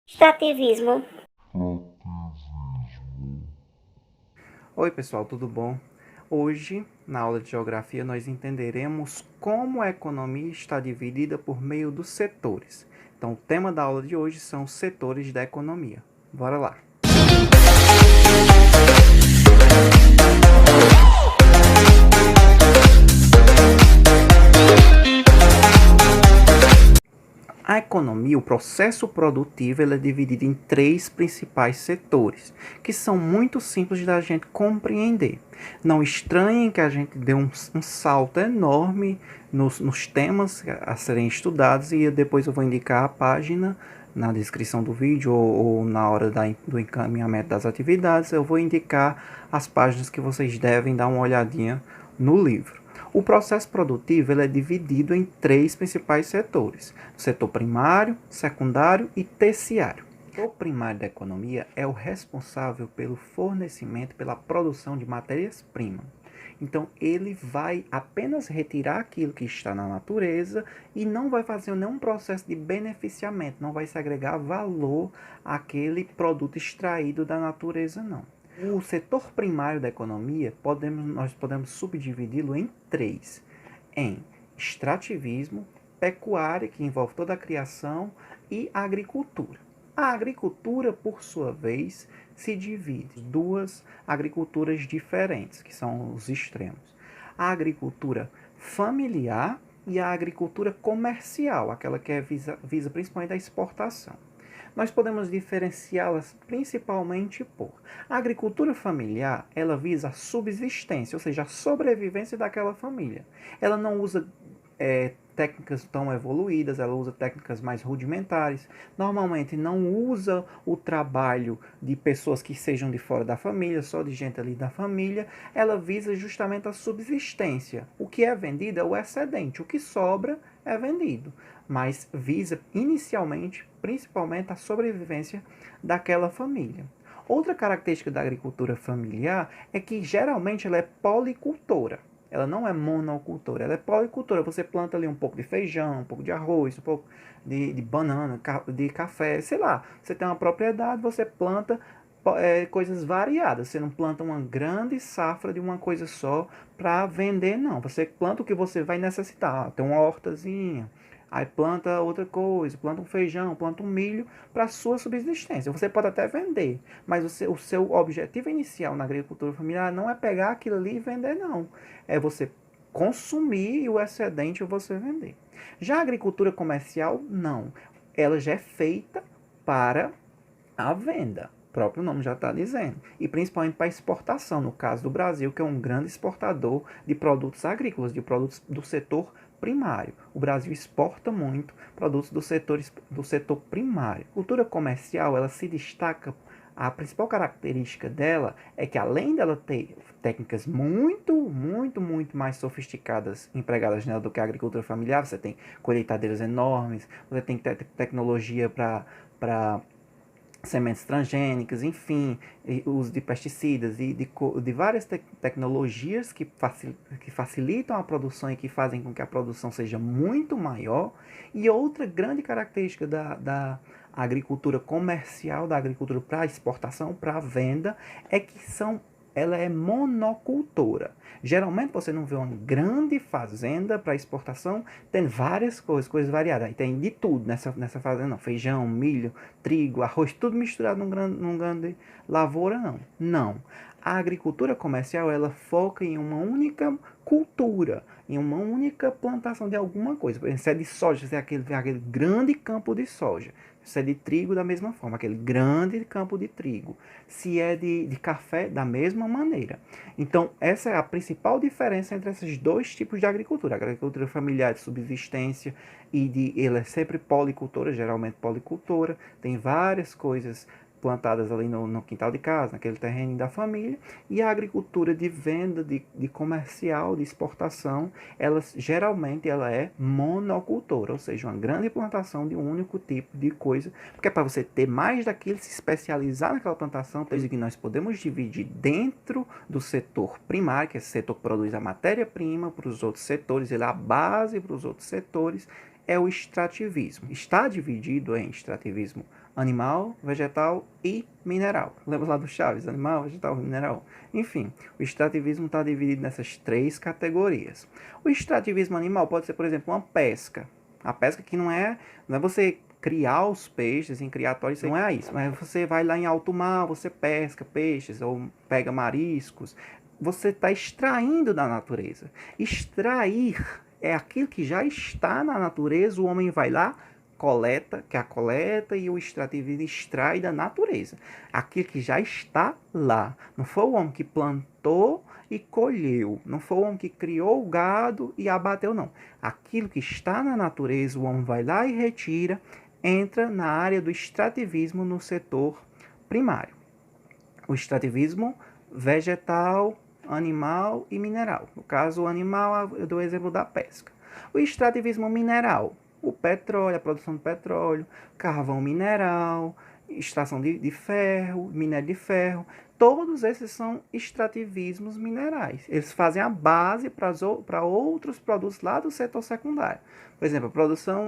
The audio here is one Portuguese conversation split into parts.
Extrativismo. Oi pessoal, tudo bom? Hoje, na aula de Geografia, nós entenderemos como a economia está dividida por meio dos setores. Então, o tema da aula de hoje são os setores da economia. Bora lá! A economia, o processo produtivo, ele é dividido em três principais setores, que são muito simples da gente compreender. Não estranhem que a gente dê um salto enorme nos temas a serem estudados e depois eu vou indicar a página na descrição do vídeo ou na hora do encaminhamento das atividades, eu vou indicar as páginas que vocês devem dar uma olhadinha no livro. O processo produtivo ele é dividido em três principais setores: setor primário, secundário e terciário. O setor primário da economia é o responsável pelo fornecimento, pela produção de matérias-primas. Então, ele vai apenas retirar aquilo que está na natureza e não vai fazer nenhum processo de beneficiamento, não vai se agregar valor àquele produto extraído da natureza, não. O setor primário da economia, nós podemos subdividi-lo em três: em extrativismo, pecuária, que envolve toda a criação, e agricultura. A agricultura, por sua vez, se divide em duas agriculturas diferentes, que são os extremos: a agricultura familiar e a agricultura comercial, aquela que visa principalmente a exportação. Nós podemos diferenciá-las principalmente por: a agricultura familiar, ela visa a subsistência, ou seja, a sobrevivência daquela família. Ela não usa técnicas tão evoluídas, ela usa técnicas mais rudimentares, normalmente não usa o trabalho de pessoas que sejam de fora da família, só de gente ali da família, ela visa justamente a subsistência. O que é vendido é o excedente, o que sobra é vendido, mas visa inicialmente, principalmente, a sobrevivência daquela família. Outra característica da agricultura familiar é que geralmente ela é policultora. Ela não é monocultora, ela é policultora. Você planta ali um pouco de feijão, um pouco de arroz, um pouco de banana, de café, sei lá. Você tem uma propriedade, você planta coisas variadas. Você não planta uma grande safra de uma coisa só para vender, não. Você planta o que você vai necessitar. Tem uma hortazinha, aí planta outra coisa, planta um feijão, planta um milho para sua subsistência. Você pode até vender, mas o seu objetivo inicial na agricultura familiar não é pegar aquilo ali e vender, não. É você consumir e o excedente você vender. Já a agricultura comercial, não. Ela já é feita para a venda. O próprio nome já está dizendo. E principalmente para exportação, no caso do Brasil, que é um grande exportador de produtos agrícolas, de produtos do setor primário. O Brasil exporta muito produtos do setor primário. A cultura comercial, ela se destaca. A principal característica dela é que, além dela ter técnicas muito mais sofisticadas empregadas nela do que a agricultura familiar, você tem colheitadeiras enormes, você tem tecnologia para sementes transgênicas, enfim, uso de pesticidas e de várias tecnologias que facilitam a produção e que fazem com que a produção seja muito maior. E outra grande característica da agricultura comercial, da agricultura para exportação, para venda, é que ela é monocultora. Geralmente você não vê uma grande fazenda para exportação, tem várias coisas variadas. Aí tem de tudo nessa fazenda, não. Feijão, milho, trigo, arroz, tudo misturado num grande lavoura, não. Não. A agricultura comercial, ela foca em uma única cultura, em uma única plantação de alguma coisa. Por exemplo, se é de soja, se é aquele grande campo de soja. Se é de trigo, da mesma forma, aquele grande campo de trigo. Se é de café, da mesma maneira. Então, essa é a principal diferença entre esses dois tipos de agricultura. A agricultura familiar de subsistência ela é sempre policultora, geralmente policultora, tem várias coisas plantadas ali no quintal de casa, naquele terreno da família, e a agricultura de venda, de comercial, de exportação, geralmente ela é monocultora, ou seja, uma grande plantação de um único tipo de coisa, porque é para você ter mais daquilo, se especializar naquela plantação, coisa que nós podemos dividir dentro do setor primário, que é esse setor que produz a matéria-prima para os outros setores, ele é a base para os outros setores, é o extrativismo. Está dividido em extrativismo animal, vegetal e mineral. Lembra lá do Chaves? Animal, vegetal, mineral. Enfim, o extrativismo está dividido nessas 3 categorias. O extrativismo animal pode ser, por exemplo, uma pesca. A pesca que não é você criar os peixes em criatórios, não é isso. Mas você vai lá em alto mar, você pesca peixes ou pega mariscos. Você está extraindo da natureza. Extrair é aquilo que já está na natureza, o homem vai lá, coleta, que é a coleta, e o extrativismo extrai da natureza. Aquilo que já está lá. Não foi o homem que plantou e colheu. Não foi o homem que criou o gado e abateu, não. Aquilo que está na natureza, o homem vai lá e retira, entra na área do extrativismo no setor primário. O extrativismo vegetal, animal e mineral. No caso, o animal, eu dou o exemplo da pesca. O extrativismo mineral, o petróleo, a produção de petróleo, carvão mineral, extração de ferro, minério de ferro, todos esses são extrativismos minerais. Eles fazem a base para outros produtos lá do setor secundário. Por exemplo,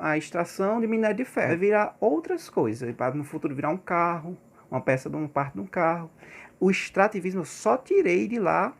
a extração de minério de ferro vai virar outras coisas, para no futuro virar um carro, uma peça de uma parte de um carro. O extrativismo eu só tirei de lá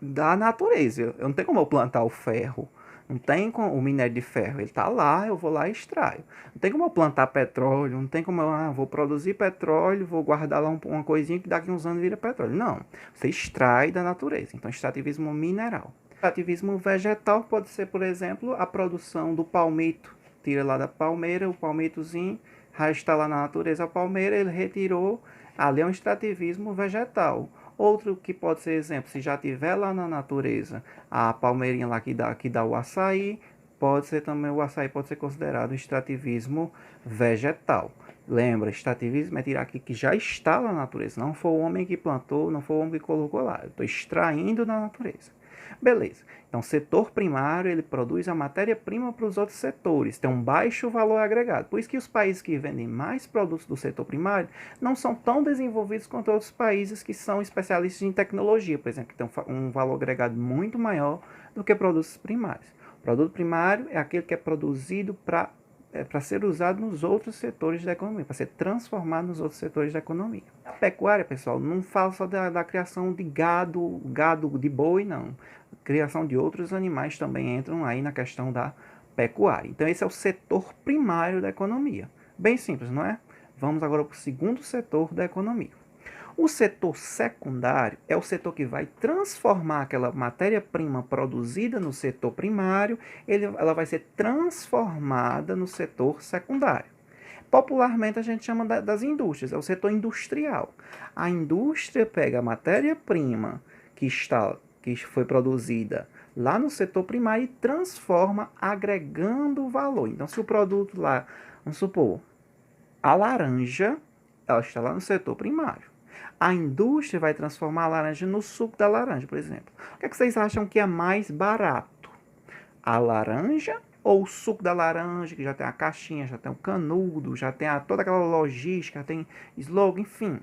da natureza. Eu não tenho como eu plantar o ferro. Não tem como o minério de ferro. Ele está lá, eu vou lá e extraio. Não tem como eu plantar petróleo. Não tem como eu vou produzir petróleo, vou guardar lá uma coisinha que daqui a uns anos vira petróleo. Não. Você extrai da natureza. Então, extrativismo mineral. Extrativismo vegetal pode ser, por exemplo, a produção do palmito. Tira lá da palmeira, o palmitozinho, já está lá na natureza a palmeira, ele retirou. Ali é um extrativismo vegetal. Outro que pode ser exemplo, se já tiver lá na natureza a palmeirinha lá que dá o açaí, pode ser também, o açaí pode ser considerado extrativismo vegetal. Lembra, extrativismo é tirar aquilo que já está lá na natureza. Não foi o homem que plantou, não foi o homem que colocou lá. Eu estou extraindo da natureza. Beleza. Então, o setor primário, ele produz a matéria-prima para os outros setores. Tem um baixo valor agregado. Por isso que os países que vendem mais produtos do setor primário não são tão desenvolvidos quanto outros países que são especialistas em tecnologia, por exemplo, que tem um valor agregado muito maior do que produtos primários. O produto primário é aquele que é produzido para ser usado nos outros setores da economia, para ser transformado nos outros setores da economia. A pecuária, pessoal, não fala só da criação de gado de boi, não. A criação de outros animais também entram aí na questão da pecuária. Então, esse é o setor primário da economia. Bem simples, não é? Vamos agora para o segundo setor da economia. O setor secundário é o setor que vai transformar aquela matéria-prima produzida no setor primário, ela vai ser transformada no setor secundário. Popularmente a gente chama das indústrias, é o setor industrial. A indústria pega a matéria-prima que foi produzida lá no setor primário e transforma agregando valor. Então, se o produto lá, vamos supor, a laranja, ela está lá no setor primário. A indústria vai transformar a laranja no suco da laranja, por exemplo. O que é que vocês acham que é mais barato? A laranja ou o suco da laranja, que já tem a caixinha, já tem o canudo, já tem toda aquela logística, tem slogan, enfim.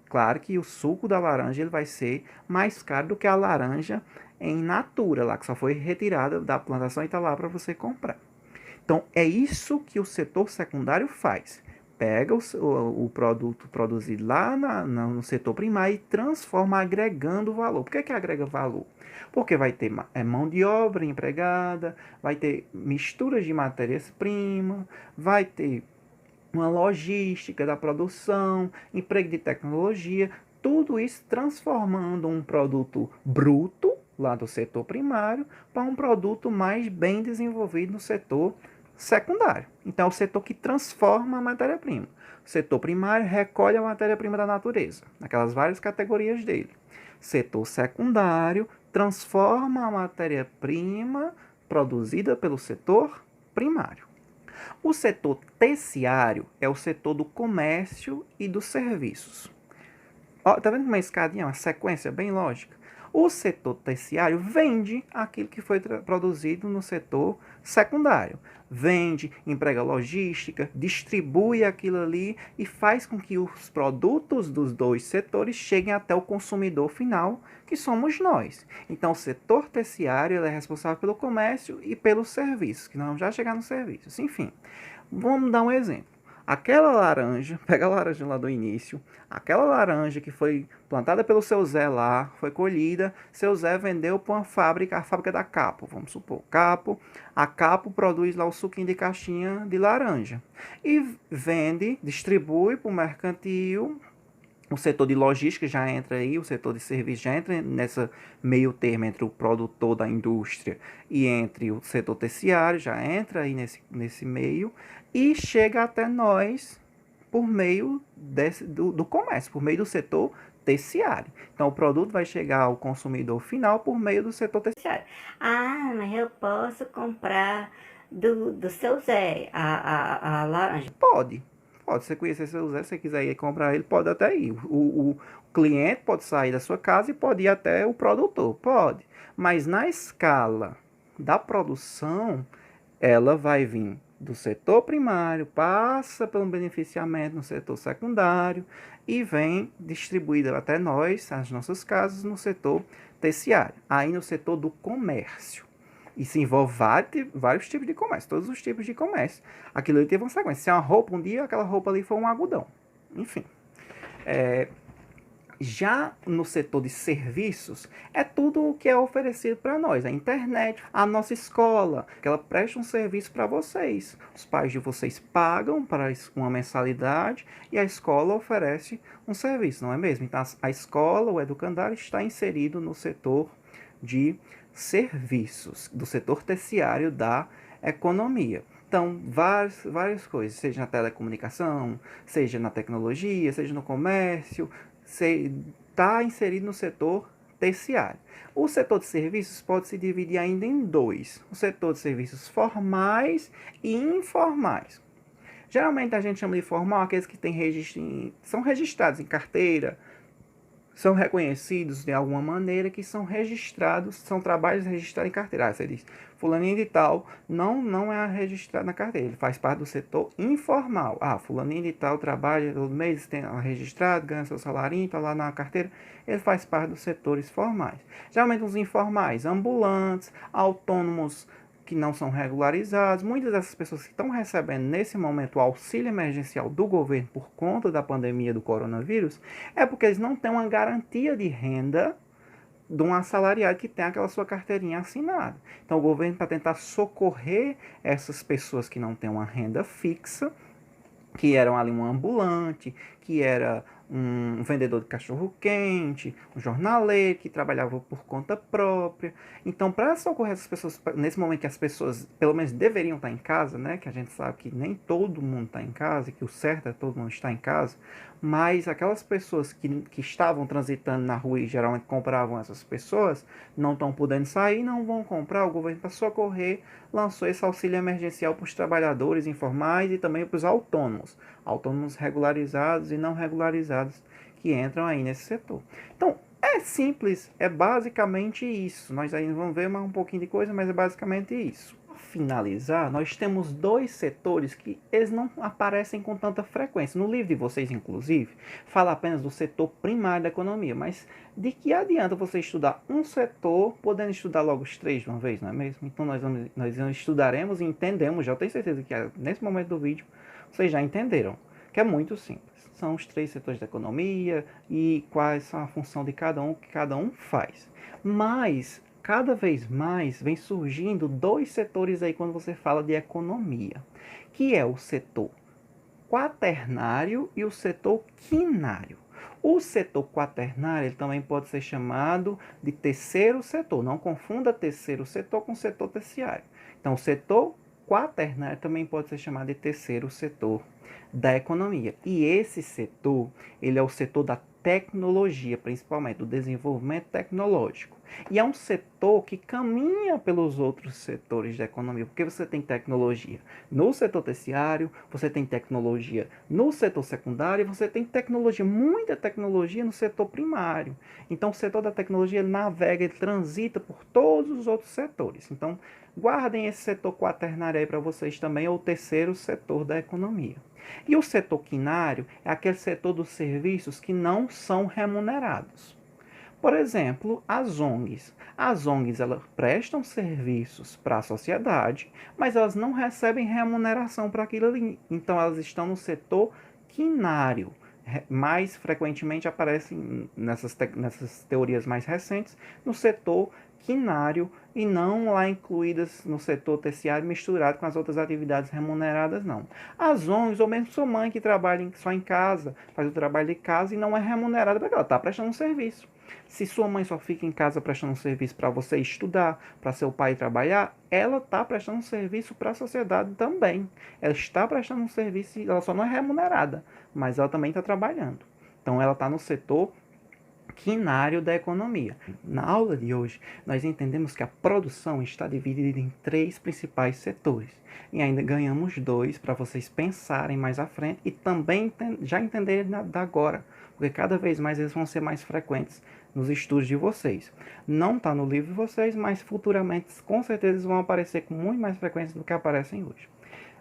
Claro que o suco da laranja ele vai ser mais caro do que a laranja em natura, lá que só foi retirada da plantação e está lá para você comprar. Então, é isso que o setor secundário faz. Pega o produto produzido lá no setor primário e transforma agregando valor. Por que agrega valor? Porque vai ter mão de obra empregada, vai ter misturas de matérias-primas, vai ter uma logística da produção, emprego de tecnologia, tudo isso transformando um produto bruto, lá do setor primário, para um produto mais bem desenvolvido no setor secundário. Então, é o setor que transforma a matéria-prima. O setor primário recolhe a matéria-prima da natureza, naquelas várias categorias dele. Setor secundário transforma a matéria-prima produzida pelo setor primário. O setor terciário é o setor do comércio e dos serviços. Tá vendo uma escadinha, uma sequência bem lógica? O setor terciário vende aquilo que foi produzido no setor secundário. Vende, emprega logística, distribui aquilo ali e faz com que os produtos dos dois setores cheguem até o consumidor final, que somos nós. Então, o setor terciário ele é responsável pelo comércio e pelos serviços, que nós vamos já chegar nos serviços. Enfim, vamos dar um exemplo. Aquela laranja, pega a laranja lá do início, aquela laranja que foi plantada pelo seu Zé lá, foi colhida, seu Zé vendeu para uma fábrica, a fábrica da Capo, vamos supor, Capo, a Capo produz lá o suquinho de caixinha de laranja e vende, distribui para o mercantil. O setor de logística já entra aí, o setor de serviço já entra nessa meio termo entre o produtor da indústria e entre o setor terciário, já entra aí nesse meio e chega até nós por meio do comércio, por meio do setor terciário. Então, o produto vai chegar ao consumidor final por meio do setor terciário. Ah, mas eu posso comprar do seu Zé a laranja? Pode. Pode, você conhecer seu Zé, se você quiser ir comprar ele, pode até ir. O cliente pode sair da sua casa e pode ir até o produtor, pode. Mas na escala da produção, ela vai vir do setor primário, passa pelo beneficiamento no setor secundário e vem distribuída até nós, as nossas casas, no setor terciário. Aí no setor do comércio. Isso envolve vários tipos de comércio, todos os tipos de comércio. Aquilo ali teve uma sequência. Se é uma roupa, um dia aquela roupa ali foi um algodão. Enfim. Já no setor de serviços, é tudo o que é oferecido para nós. A internet, a nossa escola, que ela presta um serviço para vocês. Os pais de vocês pagam para uma mensalidade e a escola oferece um serviço, não é mesmo? Então, a escola, o educandário, está inserido no setor de serviços, do setor terciário da economia. Então, várias coisas, seja na telecomunicação, seja na tecnologia, seja no comércio, está inserido no setor terciário. O setor de serviços pode se dividir ainda em dois: o setor de serviços formais e informais. Geralmente a gente chama de formal aqueles que são registrados em carteira, são reconhecidos de alguma maneira, que são registrados, são trabalhos registrados em carteira. Você diz, fulaninho de tal não é registrado na carteira, ele faz parte do setor informal. Fulaninho de tal trabalha todo mês, tem registrado, ganha seu salarinho, está lá na carteira, ele faz parte dos setores formais. Geralmente os informais, ambulantes, autônomos, que não são regularizados. Muitas dessas pessoas que estão recebendo nesse momento o auxílio emergencial do governo por conta da pandemia do coronavírus é porque eles não têm uma garantia de renda de um assalariado que tem aquela sua carteirinha assinada. Então o governo, para tentar socorrer essas pessoas que não têm uma renda fixa, que eram ali um ambulante, que era um vendedor de cachorro-quente, um jornaleiro que trabalhava por conta própria. Então, para socorrer essas pessoas, nesse momento que as pessoas, pelo menos, deveriam estar em casa, né? Que a gente sabe que nem todo mundo está em casa, que o certo é todo mundo estar em casa, mas aquelas pessoas que estavam transitando na rua e geralmente compravam essas pessoas, não estão podendo sair, não vão comprar. O governo, para socorrer, lançou esse auxílio emergencial para os trabalhadores informais e também para os autônomos regularizados e não regularizados que entram aí nesse setor. Então, é simples, é basicamente isso. Nós ainda vamos ver mais um pouquinho de coisa, mas é basicamente isso. Para finalizar, nós temos dois setores que eles não aparecem com tanta frequência. No livro de vocês, inclusive, fala apenas do setor primário da economia, mas de que adianta você estudar um setor, podendo estudar logo os três de uma vez, não é mesmo? Então nós estudaremos e entendemos, já tenho certeza que nesse momento do vídeo vocês já entenderam, que é muito simples. São os três setores da economia e quais são a função de cada um, o que cada um faz. Mas, cada vez mais, vem surgindo dois setores aí quando você fala de economia, que é o setor quaternário e o setor quinário. O setor quaternário ele também pode ser chamado de terceiro setor. Não confunda terceiro setor com setor terciário. Então, o setor quaternário também pode ser chamado de terceiro setor da economia. E esse setor, ele é o setor da tecnologia, principalmente do desenvolvimento tecnológico. E é um setor que caminha pelos outros setores da economia, porque você tem tecnologia no setor terciário, você tem tecnologia no setor secundário, você tem tecnologia, muita tecnologia no setor primário. Então o setor da tecnologia ele navega, ele transita por todos os outros setores. Então Guardem esse setor quaternário aí para vocês também, ou o terceiro setor da economia. E o setor quinário é aquele setor dos serviços que não são remunerados. Por exemplo, as ONGs. As ONGs elas prestam serviços para a sociedade, mas elas não recebem remuneração para aquilo ali. Então elas estão no setor quinário. Mais frequentemente aparecem nessas teorias mais recentes no setor quinário e não lá incluídas no setor terciário misturado com as outras atividades remuneradas, não. As ONGs, ou mesmo sua mãe que trabalha só em casa, faz o trabalho de casa e não é remunerada porque ela está prestando um serviço. Se sua mãe só fica em casa prestando um serviço para você estudar, para seu pai trabalhar, ela está prestando um serviço para a sociedade também. Ela está prestando um serviço e ela só não é remunerada, mas ela também está trabalhando. Então ela está no setor quinário da economia. Na aula de hoje, nós entendemos que a produção está dividida em 3 principais setores. E ainda ganhamos 2 para vocês pensarem mais à frente e também já entenderem da agora, porque cada vez mais eles vão ser mais frequentes nos estudos de vocês. Não está no livro de vocês, mas futuramente com certeza eles vão aparecer com muito mais frequência do que aparecem hoje.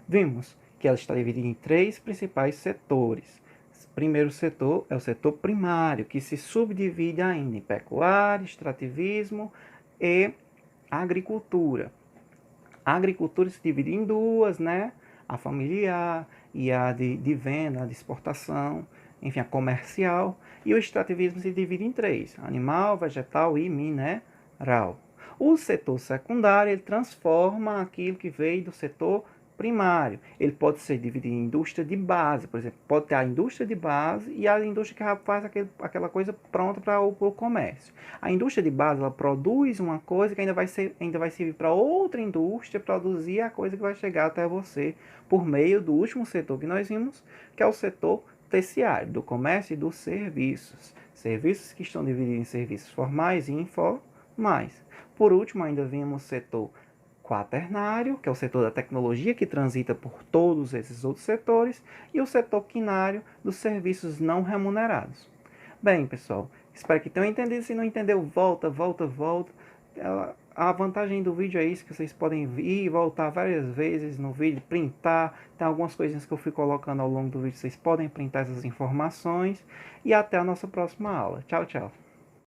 Vimos que ela está dividida em 3 principais setores. O primeiro setor é o setor primário, que se subdivide ainda em pecuária, extrativismo e agricultura. A agricultura se divide em 2, né? A familiar e a de venda, a de exportação, enfim, a comercial. E o extrativismo se divide em 3, animal, vegetal e mineral. O setor secundário, ele transforma aquilo que veio do setor primário. Ele pode ser dividido em indústria de base, por exemplo, pode ter a indústria de base e a indústria que faz aquela coisa pronta para o comércio. A indústria de base, ela produz uma coisa que ainda vai servir para outra indústria produzir a coisa que vai chegar até você por meio do último setor que nós vimos, que é o setor terciário, do comércio e dos serviços. Serviços que estão divididos em serviços formais e informais. Por último, ainda vimos o setor quaternário, que é o setor da tecnologia que transita por todos esses outros setores, e o setor quinário dos serviços não remunerados. Bem, pessoal, espero que tenham entendido. Se não entendeu, volta. A vantagem do vídeo é isso, que vocês podem ir e voltar várias vezes no vídeo, printar. Tem algumas coisinhas que eu fui colocando ao longo do vídeo, vocês podem printar essas informações. E até a nossa próxima aula. Tchau, tchau.